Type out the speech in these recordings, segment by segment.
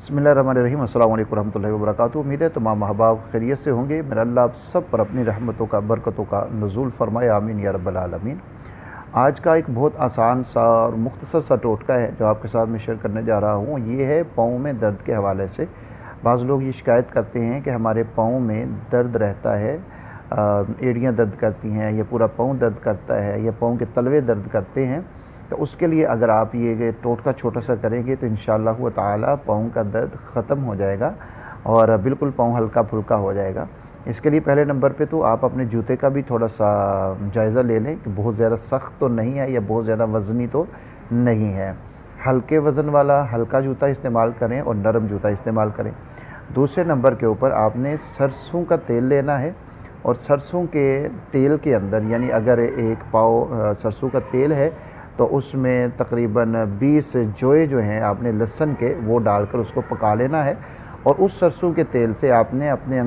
बिस्मिल्लाहिर्रहमानिर्रहीम। अस्सलामु अलैकुम रहमतुल्लाहि व बरकातुहू। उम्मीद है तमाम अहबाब खैरियत से होंगे। मेरा अल्लाह आप सब पर अपनी रहमतों का बरकतों का नुज़ूल फ़रमाए, आमीन या रब्बल आलमीन। आज का एक बहुत आसान सा और मुख्तसर सा टोटका है जो आपके साथ मैं शेयर करने जा रहा हूँ। ये है पाँव में दर्द के हवाले से। बाज़ लोग ये शिकायत करते हैं कि हमारे पाँव में दर्द रहता है, एड़ियाँ दर्द करती हैं, या पूरा पाँव दर्द करता है, या पाँव के तलवे दर्द करते हैं। तो उसके लिए अगर आप ये टोटका छोटा सा करेंगे तो इंशाअल्लाह ताला पाँव का दर्द ख़त्म हो जाएगा और बिल्कुल पाँव हल्का फुल्का हो जाएगा। इसके लिए पहले नंबर पे तो आप अपने जूते का भी थोड़ा सा जायज़ा ले लें कि बहुत ज़्यादा सख्त तो नहीं है या बहुत ज़्यादा वज़नी तो नहीं है। हल्के वज़न वाला हल्का जूता इस्तेमाल करें और नरम जूता इस्तेमाल करें। दूसरे नंबर के ऊपर आपने सरसों का तेल लेना है और सरसों के तेल के अंदर, यानी अगर एक पाव सरसों का तेल है तो उसमें तकरीबन 20 जोए जो हैं आपने लहसुन के वो डालकर उसको पका लेना है और उस सरसों के तेल से आपने अपने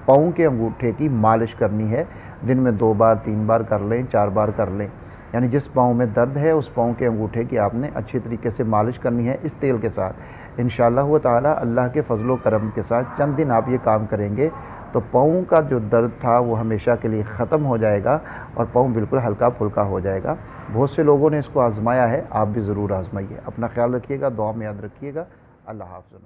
पाँव के अंगूठे की मालिश करनी है। दिन में 2 बार 3 बार कर लें, 4 बार कर लें। यानी जिस पाँव में दर्द है उस पाँव के अंगूठे की आपने अच्छी तरीके से मालिश करनी है इस तेल के साथ। इंशाअल्लाह ताला अल्लाह के फजल व करम के साथ चंद दिन आप ये काम करेंगे तो पाँव का जो दर्द था वो हमेशा के लिए ख़त्म हो जाएगा और पाँव बिल्कुल हल्का फुल्का हो जाएगा। बहुत से लोगों ने इसको आज़माया है, आप भी ज़रूर आज़माइए। अपना ख्याल रखिएगा, दुआ में याद रखिएगा। अल्लाह हाफ़िज़।